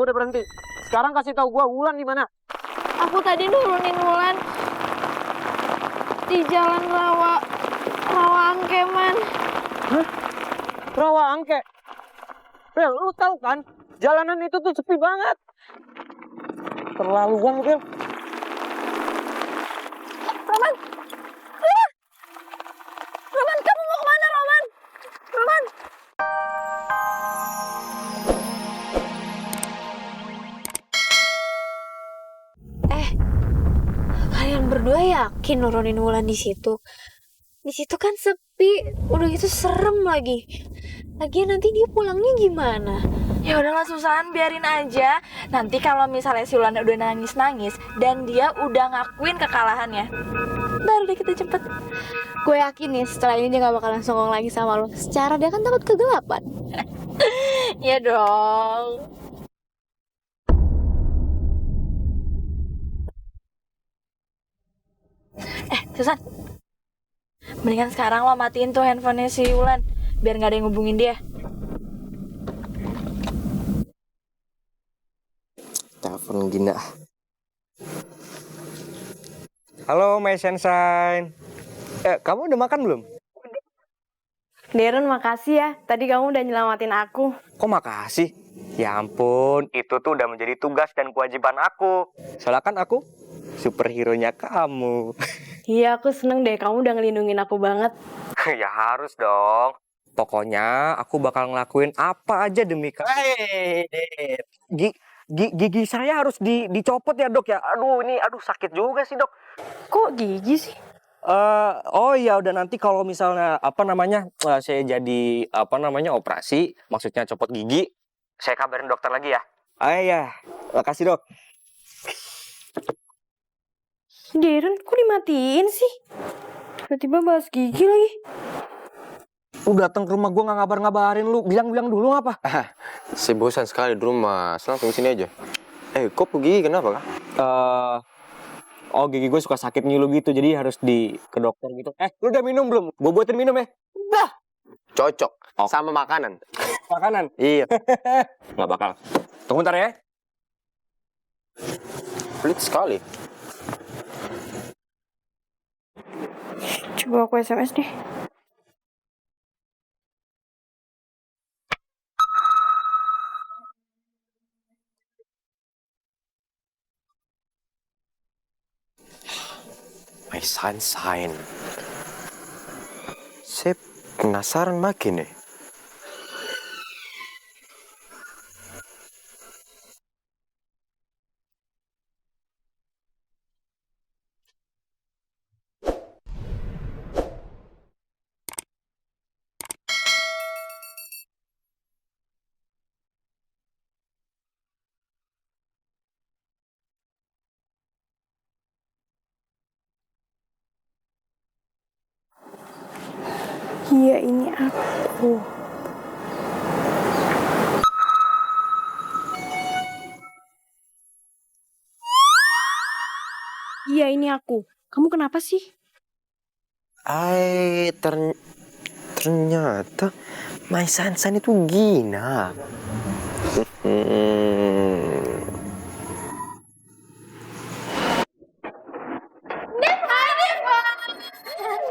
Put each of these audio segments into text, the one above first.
udah berhenti. Sekarang kasih tahu gue Wulan di mana? Aku tadi nurunin Wulan di jalan Rawa Angke, Man. Hah? Rawa Angke? Bel, lu tahu kan? Jalanan itu tuh sepi banget. Terlaluan, Bel. Roman! Ah! Roman, kamu mau kemana, Roman? Roman! Kalian berdua yakin nurunin Wulan di situ? Di situ kan sepi, udah gitu serem lagi. Lagian nanti dia pulangnya gimana? Ya udahlah Susan, biarin aja. Nanti kalau misalnya si Wulan udah nangis-nangis dan dia udah ngakuin kekalahannya, baru deh kita cepet. Gue yakin nih setelah ini dia gak bakalan songong lagi sama lo. Secara dia kan takut kegelapan. Ya dong. Susan, mendingan sekarang lo matiin tuh handphonenya si Wulan, biar gak ada yang hubungin dia. Telepon Gina. Halo, My Sunshine. Kamu udah makan belum? Darren, makasih ya. Tadi kamu udah nyelamatin aku. Kok makasih? Ya ampun, itu tuh udah menjadi tugas dan kewajiban aku. Soalnya kan aku superhero-nya kamu. Iya, aku seneng deh. Kamu udah ngelindungin aku banget. Ya harus dong. Pokoknya aku bakal ngelakuin apa aja demi kamu. Gigi saya harus dicopot ya dok ya. Aduh sakit juga sih dok. Kok gigi sih? Oh iya udah nanti kalau misalnya saya jadi operasi, maksudnya copot gigi, saya kabarin dokter lagi ya. Iya, makasih dok. Darren, kok dimatiin sih? Tiba-tiba bahas gigi lagi. Lu datang ke rumah gue nggak ngabarin lu, bilang dulu apa? Si bosan sekali di rumah, langsung sini aja. Kok gigi kenapa kah? Gigi gue suka sakit ngilu gitu, jadi harus ke dokter gitu. Lu udah minum belum? Gue buatin minum ya. Dah. Cocok sama makanan. Makanan? Iya. Nggak bakal. Tunggu bentar ya. Pelit sekali. Coba aku SMS deh. My Sunshine. Saya penasaran makin nih. Iya, ini aku. Iya, ini aku. Kamu kenapa sih? Ternyata My Sunshine itu Gina.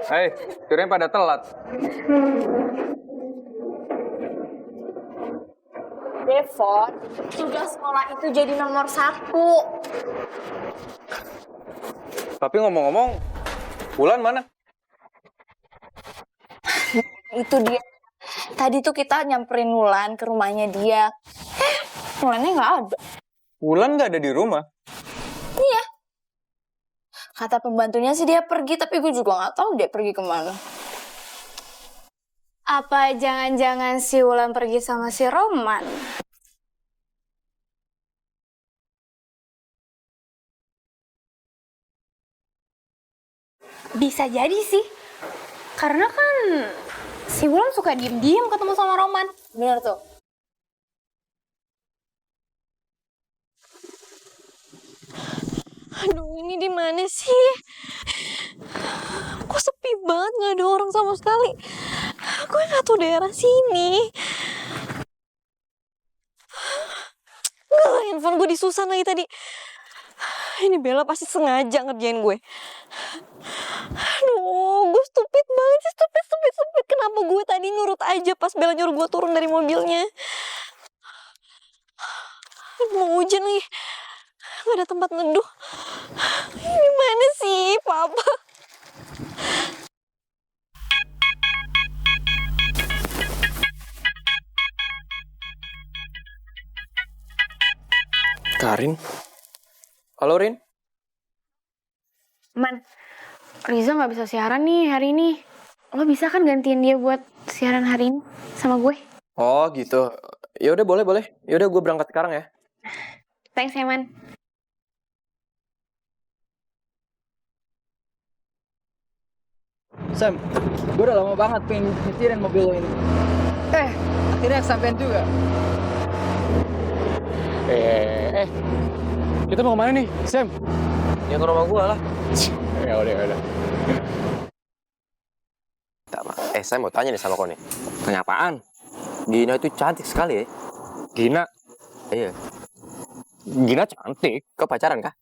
Hei, kirain pada telat. Devon, tugas sekolah itu jadi nomor 1. Tapi ngomong-ngomong, Wulan mana? Itu dia. Tadi tuh kita nyamperin Wulan ke rumahnya dia. Wulannya nggak ada. Wulan nggak ada di rumah. Iya. Kata pembantunya sih dia pergi, tapi gue juga nggak tahu dia pergi kemana. Apa jangan-jangan si Wulan pergi sama si Roman? Bisa jadi sih. Karena kan si Wulan suka diem-diem ketemu sama Roman. Bener tuh. Aduh, ini di mana sih? Kok sepi banget, nggak ada orang sama sekali. Gue nggak tahu daerah sini. Nggak gue di Susan lagi tadi. Ini Bella pasti sengaja ngerjain gue. Aduh, gue stupid banget sih, stupid. Kenapa gue tadi nurut aja pas Bella nyuruh gue turun dari mobilnya? Mau hujan nih, gak ada tempat neduh. Gimana sih, Papa? Karin? Halo, Rin? Man, Riza nggak bisa siaran nih hari ini. Lo bisa kan gantiin dia buat siaran hari ini sama gue? Oh, gitu. Ya udah, boleh. Ya udah, gue berangkat sekarang ya. Thanks ya, Man. Sam, gue udah lama banget pengen nyetirin mobil lo ini. Akhirnya kesampean juga. Kita mau kemana nih, Sam? Ya ke rumah gua lah. Ya udah. Saya mau tanya nih sama kau nih. Tanya apaan? Gina itu cantik sekali ya? Gina. Iya. Gina cantik. Kau pacaran kah?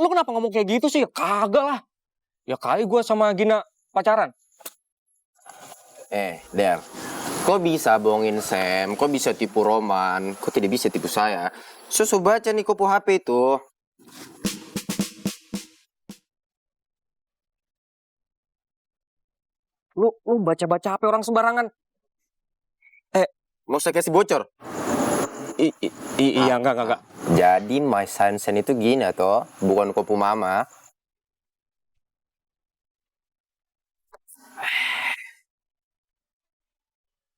Lu kenapa ngomong kayak gitu sih? Kagak lah. Ya kali gue sama Gina pacaran. Der. Kau bisa bohongin Sam, kau bisa tipu Roman, kau tidak bisa tipu saya. Susu baca nih kau HP itu. Lu baca-baca HP orang sembarangan. Mau saya kasih bocor? Iya, enggak. Jadi My Sunshine itu Gina toh, bukan kopu mama.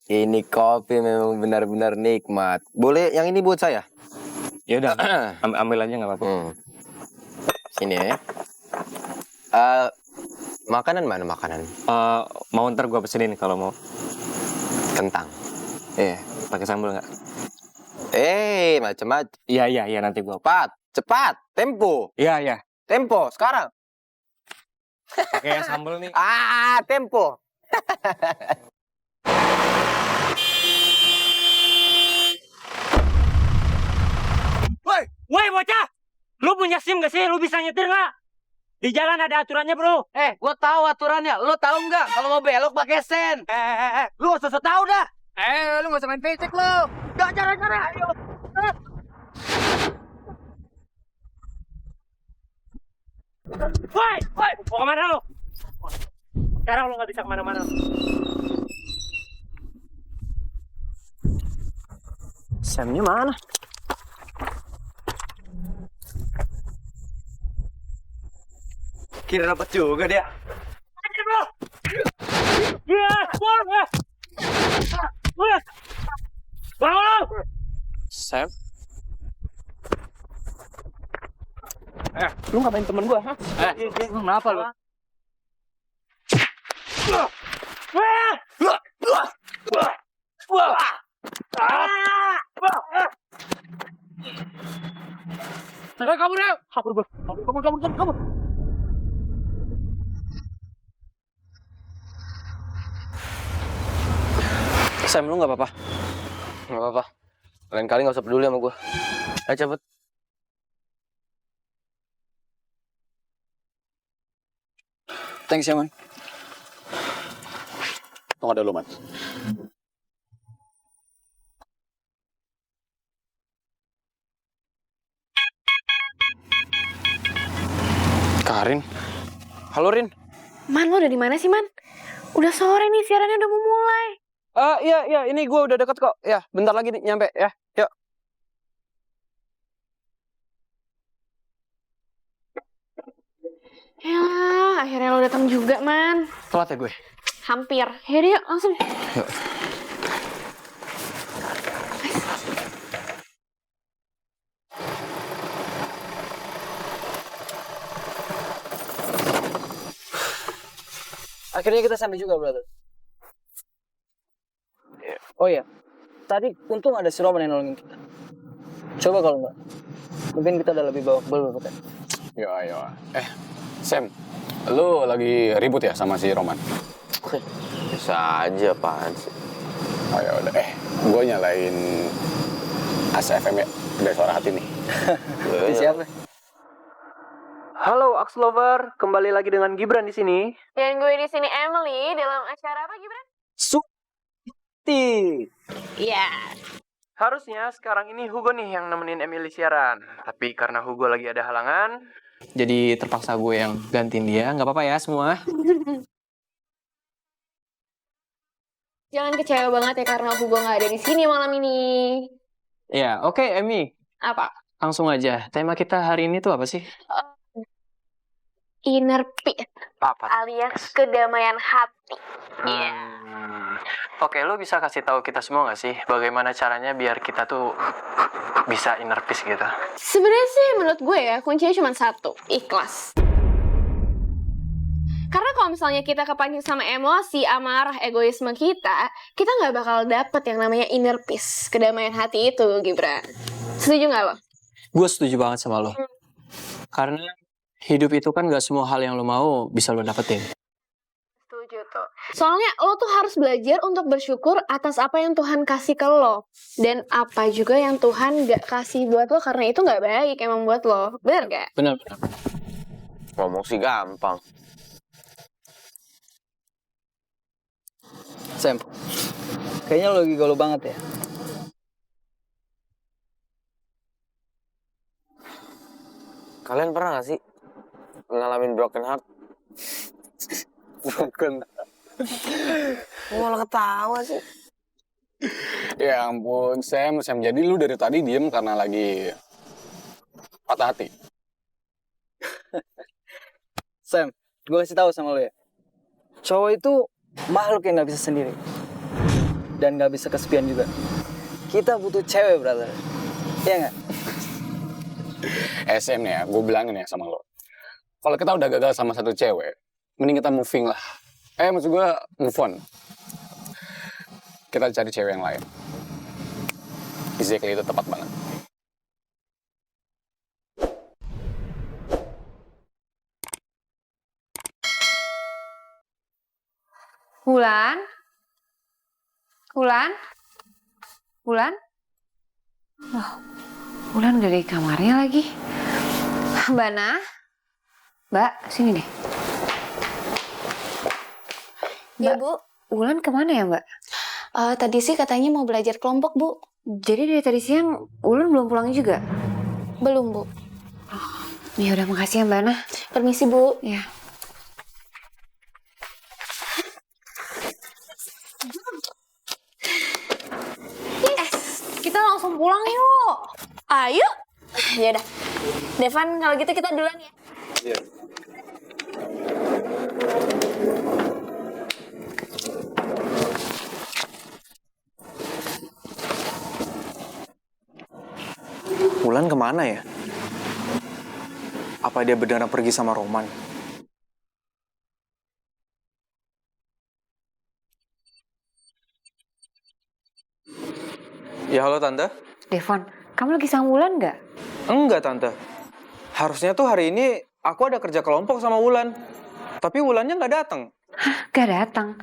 Ini kopi memang benar-benar nikmat. Boleh yang ini buat saya? Ya udah, ambil aja nggak apa-apa. Sini ya. Makanan mana makanan? Mau ntar gue pesenin kalau mau. Kentang. Iya. Pakai sambal nggak? Macam-macam. Iya, nanti gue. Cepat, tempo, Iya. tempo, sekarang. Pakai sambal nih. Tempo. Woi bocah, lu punya SIM gak sih? Lu bisa nyetir nggak? Di jalan ada aturannya bro. Gue tahu aturannya. Lo tahu nggak kalau mau belok pakai sen? Lu gak usah tahu dah. Lu nggak usah main becek lo. Gak cara-cara. Ayo. Woi, mau kemana lu? Sekarang lu gak bisa kemana-mana. Samnya mana? Kira dapat juga dia. Bangun! Sam? Lu ngapain temen gue, ha? Kenapa lu? Kabur ya! Kabur. Sam, lu nggak apa-apa? Nggak apa-apa. Lain kali nggak usah peduli sama gue. Ayo cepet. Thanks ya, Man. Tunggu ada lu, Man. Karin. Halo, Rin. Man, lo udah di mana sih, Man? Udah sore nih, siarannya udah mau mulai. Iya, ini gue udah deket kok. Ya, bentar lagi nih nyampe ya. Yuk. Ya, akhirnya lo datang juga, Man. Telat ya gue. Hampir. Yaudah, yuk, langsung. Yuk. Akhirnya kita sampai juga, brother. Oh iya, tadi untung ada si Roman yang nolongin kita. Coba kalau enggak, mungkin kita udah lebih babak belur kan. Yo, ayo. Sam, lu lagi ribut ya sama si Roman? Bisa aja, apaan sih? Oh ya udah. Gue nyalain ACFM ya. Ada suara hati nih. Siapa? Halo Aks Lover, kembali lagi dengan Gibran di sini. Dan gue di sini Emily dalam acara apa Gibran? Sukti. Iya. Harusnya sekarang ini Hugo nih yang nemenin Emily siaran. Tapi karena Hugo lagi ada halangan, jadi terpaksa gue yang gantiin dia. Nggak apa-apa ya semua. Jangan kecewa banget ya karena Hugo nggak ada di sini malam ini. Ya, oke Emmy. Apa? Langsung aja. Tema kita hari ini tuh apa sih? Inner peace Apa? alias kedamaian hati. Iya. Oke, lo bisa kasih tahu kita semua nggak sih bagaimana caranya biar kita tuh bisa inner peace gitu? Sebenarnya sih menurut gue ya kuncinya cuma satu, ikhlas. Karena kalau misalnya kita kepancing sama emosi, amarah, egoisme kita nggak bakal dapet yang namanya inner peace, kedamaian hati itu, Gibran. Setuju nggak lo? Gue setuju banget sama lo. Karena hidup itu kan gak semua hal yang lo mau bisa lo dapetin. Setuju tuh. Soalnya lo tuh harus belajar untuk bersyukur atas apa yang Tuhan kasih ke lo. Dan apa juga yang Tuhan gak kasih buat lo, karena itu gak baik emang buat lo. Bener gak? Benar. Ngomong sih gampang. Sam, kayaknya lo lagi galau banget ya. Kalian pernah gak sih ngalamin broken heart? Broken. Malah ketawa sih. Ya ampun, Sam. Jadi lu dari tadi diem karena lagi patah hati. Sam, gue kasih tahu sama lo ya. Cowok itu makhluk yang nggak bisa sendiri dan nggak bisa kesepian juga. Kita butuh cewek, brother. Iya nggak? SM nih ya, gue bilangin ya sama lo. Kalau kita udah gagal sama satu cewek, mending kita moving lah. Maksud gue move on. Kita cari cewek yang lain. Exactly, itu tepat banget. Wulan? Wulan? Wulan? Loh, Wulan udah di kamarnya lagi. Mbak Nah? Mbak, sini deh. Ya, Bu. Wulan kemana ya, Mbak? Tadi sih katanya mau belajar kelompok, Bu. Jadi dari tadi siang Wulan belum pulang juga? Belum, Bu. Ya udah, makasih ya, Mbak Nah. Permisi, Bu. Ya. Kita langsung pulang yuk. Ayo. Ya udah. Devan, kalau gitu kita duluan ya. Iya. Wulan kemana ya? Apa dia beneran pergi sama Roman? Ya halo Tante. Devon, kamu lagi sama Wulan nggak? Enggak Tante. Harusnya tuh hari ini aku ada kerja kelompok sama Wulan. Tapi Wulannya nggak datang. Gak datang.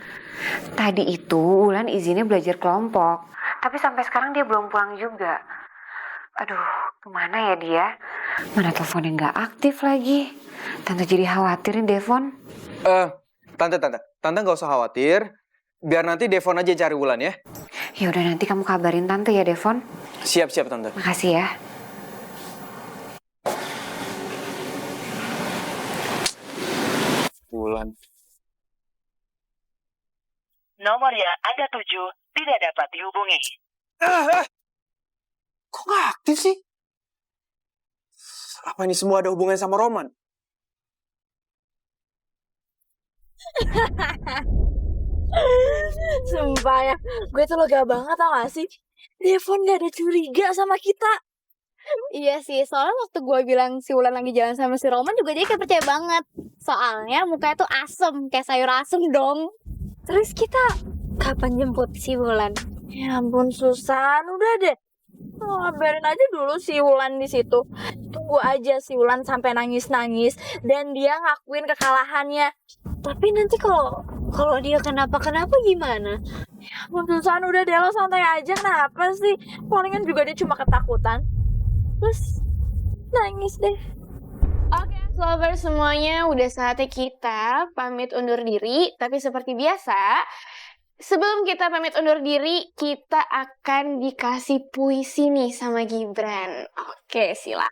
Tadi itu Wulan izinnya belajar kelompok. Tapi sampai sekarang dia belum pulang juga. Aduh, kemana ya dia? Mana teleponnya nggak aktif lagi. Tante jadi khawatir nih Devon. Tante nggak usah khawatir. Biar nanti Devon aja cari Wulan ya. Ya udah, nanti kamu kabarin Tante ya Devon. Siap Tante. Makasih ya. Wulan. Nomor yang Anda tuju tidak dapat dihubungi. Kok nggak aktif sih? Apa ini semua ada hubungannya sama Roman? Sumpah ya, gue tuh lega banget tau gak sih? Devon gak ada curiga sama kita. Iya sih, soalnya waktu gue bilang si Wulan lagi jalan sama si Roman juga dia kayak percaya banget. Soalnya mukanya tuh asem, kayak sayur asem dong. Terus kita kapan jemput si Wulan? Ya ampun Susan, udah deh. Ngabarin aja dulu si Wulan di situ. Tunggu aja si Wulan sampai nangis-nangis dan dia ngakuin kekalahannya. Tapi nanti kalau dia kenapa-kenapa gimana? Susan, udah deh, lo santai aja. Kenapa sih? Palingan juga dia cuma ketakutan. Terus nangis deh. Oke, lovers semuanya, udah saatnya kita pamit undur diri. Tapi seperti biasa, sebelum kita pamit undur diri, kita akan dikasih puisi nih sama Gibran. Oke, sila.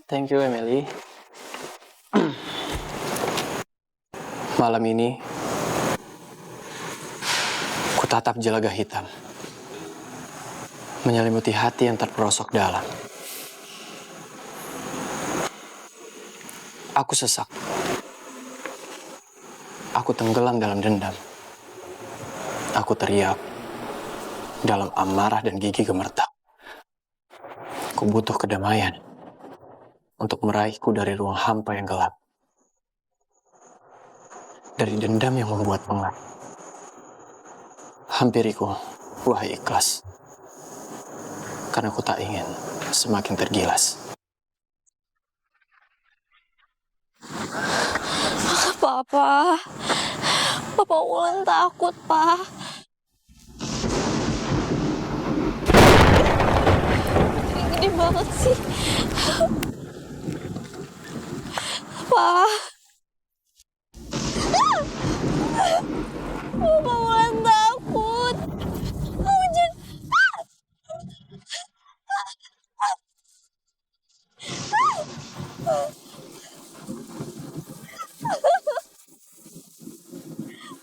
Thank you, Emily. Malam ini, ku tatap jelaga hitam, menyelimuti hati yang terperosok dalam. Aku sesak. Aku tenggelam dalam dendam. Aku teriak dalam amarah dan gigi gemetar. Ku butuh kedamaian untuk meraihku dari ruang hampa yang gelap. Dari dendam yang membuat pengap. Hampiriku, wahai ikhlas. Karena aku tak ingin semakin tergilas. Papa Wulan takut, Pa. Gede banget sih. Pa. Papa Wulan takut. Kamu jangan.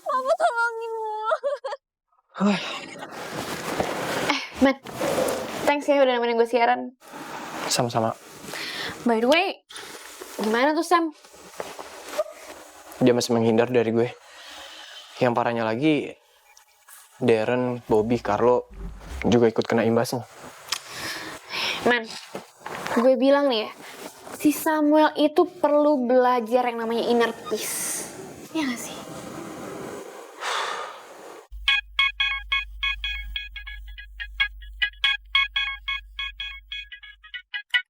Papa tolongin Wulan. Man, thanks ya udah nemenin gue siaran. Sama-sama. By the way, gimana tuh Sam? Dia masih menghindar dari gue. Yang parahnya lagi, Darren, Bobby, Carlo juga ikut kena imbasnya. Man, gue bilang nih ya, si Samuel itu perlu belajar yang namanya inner peace. Ya gak sih?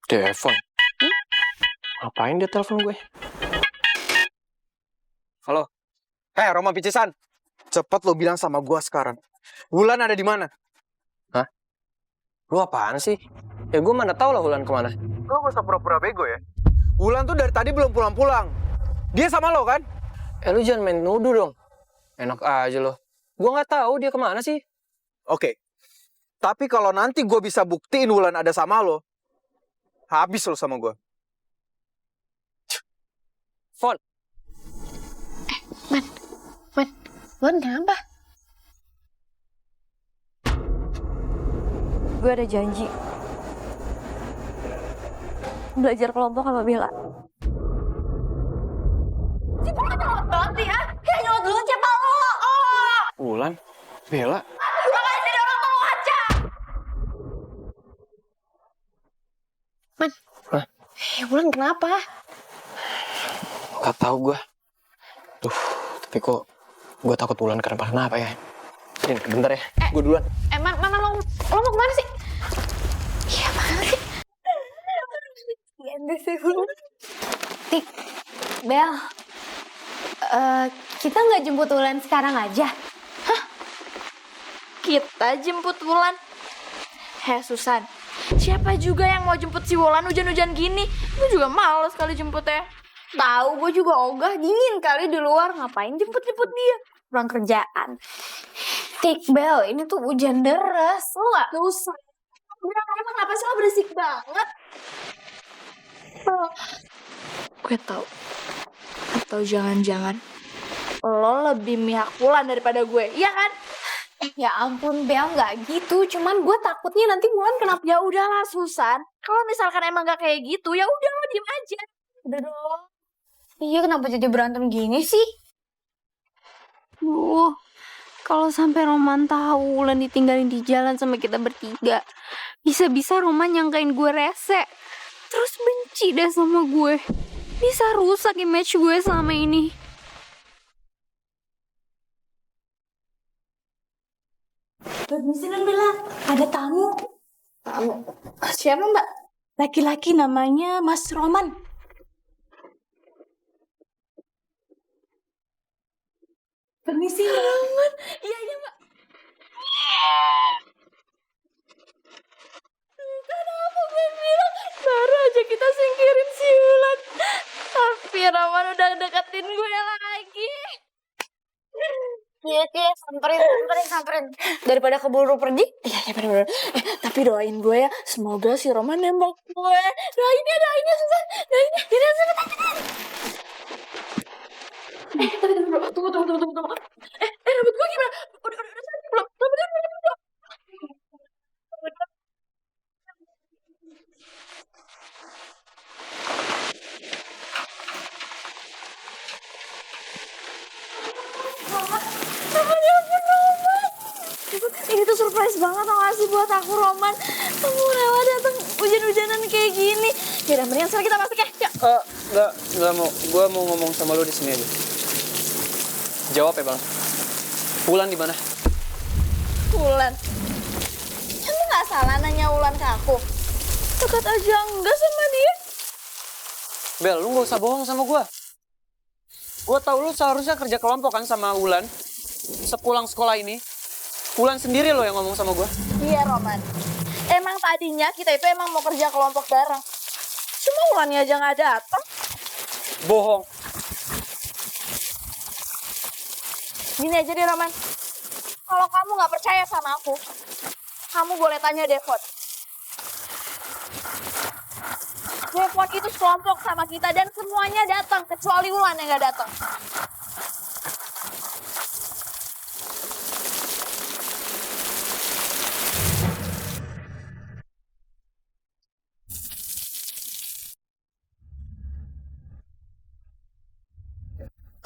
Telepon? Ngapain dia telepon gue? Halo. Hei, Roman Picisan. Cepet lo bilang sama gua sekarang. Wulan ada di mana? Hah? Lu apaan sih? Ya gue mana tahu lah Wulan kemana. Lo gak usah pura-pura bego ya. Wulan tuh dari tadi belum pulang-pulang. Dia sama lo kan? Lu jangan main nuduh dong. Enak aja lo. Gue nggak tahu dia kemana sih. Oke. Tapi kalau nanti gue bisa buktiin Wulan ada sama lo, habis lo sama gue. Fon. Wulan kenapa? Gue ada janji belajar kelompok sama Bella. Si Bella nyolot banget nih, ah. Kayak nyolot dulu siapa lo? Oh. Wulan? Bella? Makanya jadi orang tua aja. Man. Hah? Wulan kenapa? Gak tahu gue. Tapi kok gue takut Wulan kenapa-kenapa ya. Ini bentar ya, gue duluan. Mana lo mau kemana sih? Iya, mana sih? Gende sih. Tik, Bel, kita nggak jemput Wulan sekarang aja? Kita jemput Wulan. Heh, Susan. Siapa juga yang mau jemput si Wulan hujan-hujan gini? Gue juga males kali jemputnya. Tahu, gue juga ogah, dingin kali di luar. Ngapain jemput-jemput dia? Pulang kerjaan. Tik, Bel, ini tuh hujan deras. Lo nggak usah. Kenapa sih lo berisik banget? Gue tahu. Atau jangan-jangan lo lebih mihak Wulan daripada gue, iya kan? Ya ampun, Bel, nggak gitu. Cuman gue takutnya nanti Wulan kenapa. Ya udahlah, Susan. Kalau misalkan emang gak kayak gitu, ya udah lo diem aja. Udah dong. Iya, kenapa jadi berantem gini sih? Kalau sampai Roman tahu Wulan ditinggalin di jalan sama kita bertiga, bisa-bisa Roman nyangkain gue rese. Terus benci deh sama gue. Bisa rusak image gue selama ini. Permisi non Bella, ada tamu. Siapa mbak? Laki-laki namanya Mas Roman. Permisi Mbak Roman. Iya mbak. Kenapa gue bilang baru aja kita singkirin si Wulan, tapi Roman udah deketin gue lagi. Iya, samperin. Daripada keburu pergi. Iya, bener-bener. Tapi doain gue ya, semoga si Roman nembak gue. Doainnya, Susan. Doainnya. Yaudah, sebentar. Tapi tunggu. Rambut gue gimana? Udah sakit belum? Belum. Ini tuh surprise banget tau gak sih buat aku, Roman. Kamu rela datang hujan-hujanan kayak gini. Yaudah, mendingan sekarang kita masuk ya. Yuk. Nggak mau. Gue mau ngomong sama lu di sini aja. Jawab ya bang. Wulan di mana? Wulan. Kamu gak salah nanya Wulan ke aku. Dekat aja enggak sama dia. Bel, lu gak usah bohong sama gue. Gue tau lu seharusnya kerja kelompok kan sama Wulan. Sepulang sekolah ini, Wulan sendiri lo yang ngomong sama gue. Iya, Roman. Emang tadinya kita itu emang mau kerja kelompok bareng. Cuma Wulannya aja gak datang. Bohong. Gini aja deh, Roman. Kalau kamu gak percaya sama aku, kamu boleh tanya Devon. Devon itu sekelompok sama kita dan semuanya datang, kecuali Wulan yang gak datang.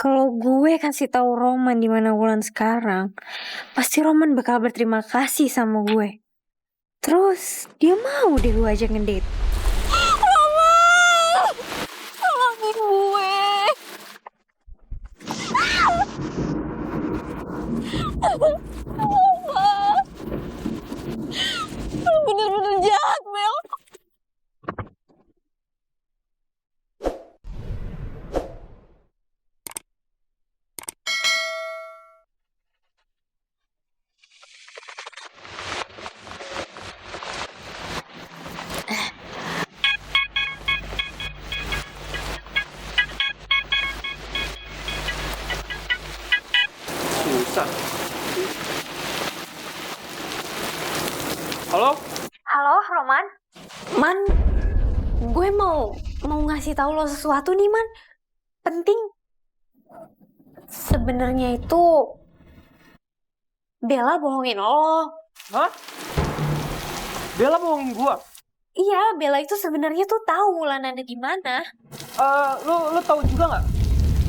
Kalau gue kasih tahu Roman di mana Wulan sekarang, pasti Roman bakal berterima kasih sama gue. Terus dia mau deh gue ajak ngedate. Roman! Tolongin gue! Roman! Lu bener-bener jahat, Mel. Susah. Halo? Halo, Roman. Man, gue mau ngasih tahu lo sesuatu nih, Man. Penting. Sebenarnya itu Bella bohongin lo. Hah? Bella bohongin gua? Iya, Bella itu sebenarnya tuh tahu Wulan ada di mana. Lu tahu juga nggak?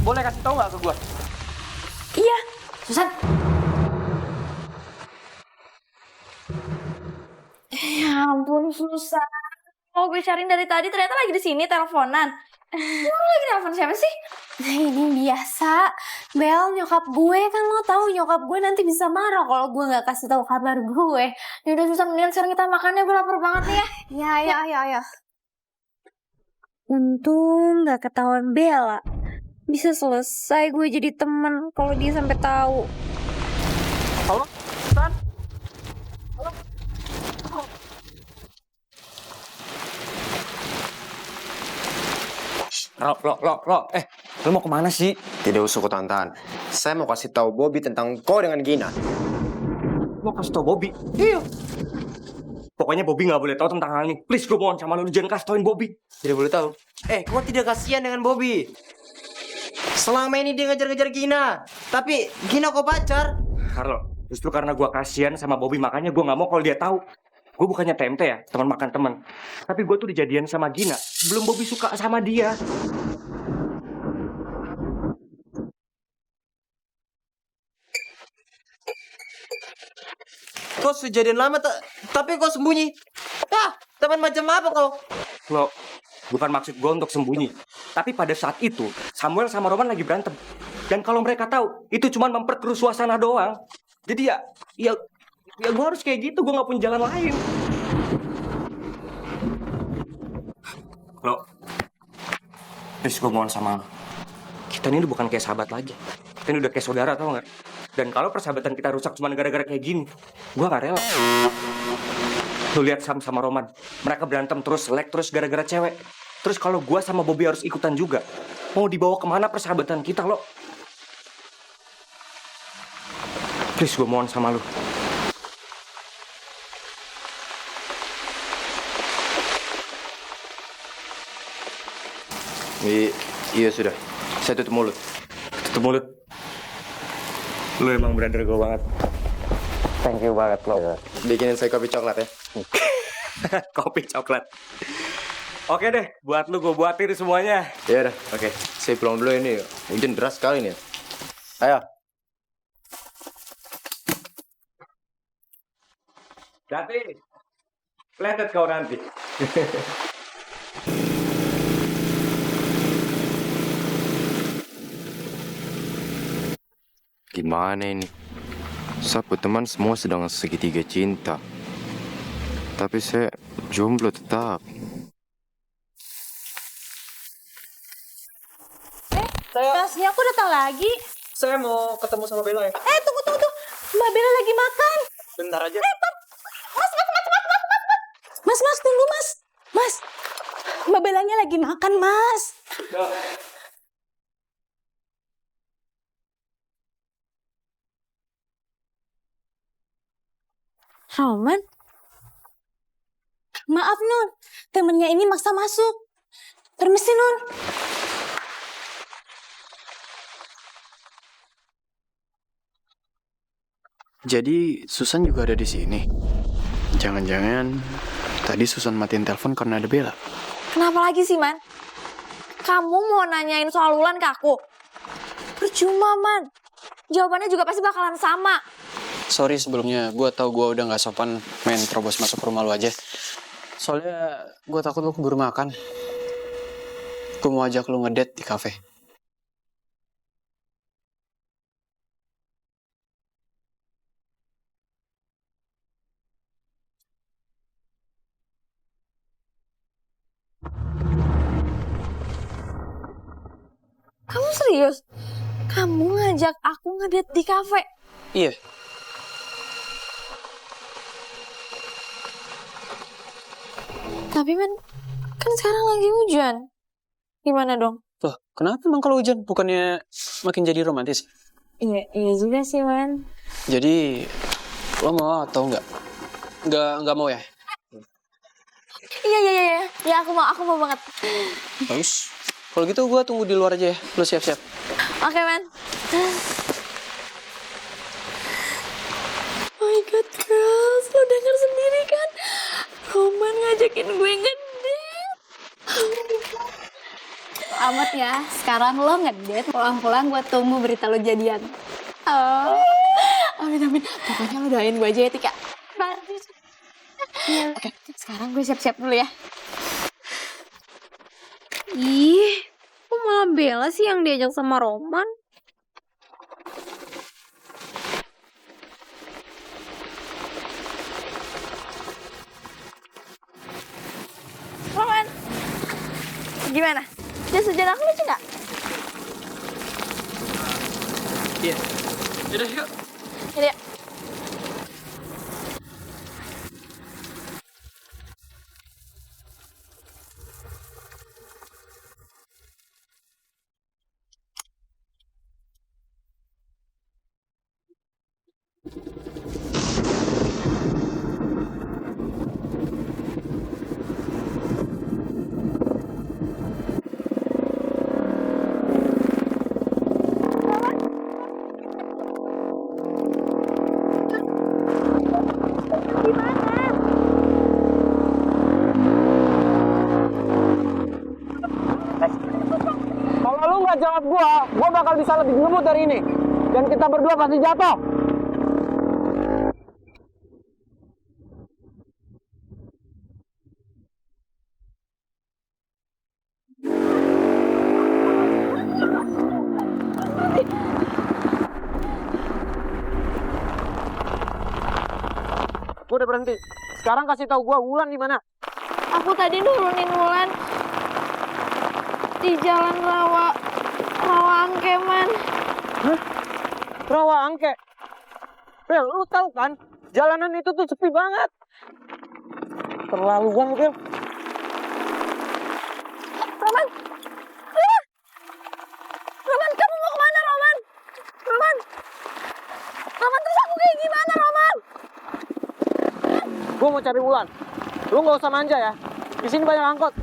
Boleh kasih tahu nggak ke gua? Iya, Susan. Ya ampun, susah. Mau gue cariin dari tadi ternyata lagi di sini teleponan. Lu lagi telepon siapa sih? Nah, ini biasa. Bel, nyokap gue kan lo tahu nyokap gue nanti bisa marah kalau gue nggak kasih tahu kabar gue. Yaudah Susan, mendingan sekarang kita makannya, gue lapar banget nih ya. Ya, ayo. Untung nggak ketahuan Bella. Bisa selesai gue jadi teman kalau dia sampai tahu. Halo? Susan? Halo? Lu mau kemana sih? Tidak usah kutantan. Saya mau kasih tahu Bobby tentang kau dengan Gina. Mau kasih tau Bobby? Iya. Pokoknya Bobby nggak boleh tahu tentang hal ini. Please, gue mohon sama lu jangan kasih tauin Bobby. Tidak boleh tahu. Kau tidak kasihan dengan Bobby. Selama ini dia ngejar-ngejar Gina. Tapi Gina kau pacar. Carlo, justru karena gue kasihan sama Bobby makanya gue nggak mau kalau dia tahu. Gue bukannya TMT ya, teman makan teman. Tapi gue tuh dijadian sama Gina sebelum Bobby suka sama dia. Kau sudah jadian lama tapi kau sembunyi. Teman macam apa kau? Lo, bukan maksud gue untuk sembunyi. Tapi pada saat itu, Samuel sama Roman lagi berantem. Dan kalau mereka tahu, itu cuma memperkeruh suasana doang. Jadi ya gue harus kayak gitu, gue nggak punya jalan lain. Lo, please gue mohon sama lo. Kita ini udah bukan kayak sahabat lagi. Kita ini udah kayak saudara, tau gak? Dan kalau persahabatan kita rusak cuma gara-gara kayak gini, gue gak rela. Lo lihat Sam sama Roman, mereka berantem terus, selek terus gara-gara cewek. Terus kalau gue sama Bobby harus ikutan juga, mau dibawa kemana persahabatan kita, lo? Please gue mohon sama lo. Iya sudah, saya tutup mulut. Tutup mulut. Lo emang brother gue banget. Thank you banget lo. Bikinin saya kopi coklat ya. Kopi coklat. Oke deh, buat lu gue buatin semuanya. Iya dah. Oke. Saya pulang dulu ini. Hujan deras sekali nih. Ayo. Hati. Lihat kau nanti. Gimana ini? Sapu teman semua sedang segitiga cinta. Tapi saya jomblo tetap. Tasnya aku datang lagi. Saya mau ketemu sama Bella ya. Tunggu. Mbak Bella lagi makan. Bentar aja. Mas, tunggu mas. Mas, Mbak Bellanya lagi makan mas. Roman? Maaf Nun, temennya ini maksa masuk. Permisi Nun. Jadi Susan juga ada di sini. Jangan-jangan tadi Susan matiin telepon karena ada Bella. Kenapa lagi sih Man? Kamu mau nanyain soal Wulan ke aku? Percuma Man. Jawabannya juga pasti bakalan sama. Sorry sebelumnya, gue tahu gue udah gak sopan main terobos masuk ke rumah lu aja. Soalnya gue takut lu keburu makan. Gue mau ajak lu ngedate di kafe. Kamu serius? Kamu ngajak aku ngedate di kafe? Iya. Tapi Man, kan sekarang lagi hujan. Gimana dong? Loh, kenapa emang kalau hujan? Bukannya makin jadi romantis? Iya juga sih Man. Jadi, lo mau atau enggak? Enggak mau ya? Iya. Ya aku mau banget. Bagus. Kalau gitu gue tunggu di luar aja ya. Lo siap-siap. Oke Man. Oh my god girls, lo denger sendiri kan? Roman ngajakin gue ngedate. Amat ya, sekarang lo ngedate, pulang-pulang gue tunggu berita lo jadian. Oh. Amin. Pokoknya lo doain gue aja ya Tika. Oke, sekarang gue siap-siap dulu ya. Ih, kok malah Bella sih yang diajak sama Roman? Roman, gimana? Jas hujan aku lucu gak? Iya. Yaudah, yuk. Yaudah. Kalau lu nggak jawab gua bakal bisa lebih ngebut dari ini. Dan kita berdua pasti jatuh. Gua udah berhenti. Sekarang kasih tahu gua Wulan di mana. Aku tadi nurunin Wulan di jalan rawa angke, man. Hah? Rawa angke? Bel, lu tahu kan? Jalanan itu tuh sepi banget. Terlaluan lu, Bel. Roman! Roman, kamu mau kemana, Roman? Roman! Roman, terus aku kayak gimana, Roman? Gue mau cari Wulan. Lu nggak usah manja ya. Di sini banyak angkot.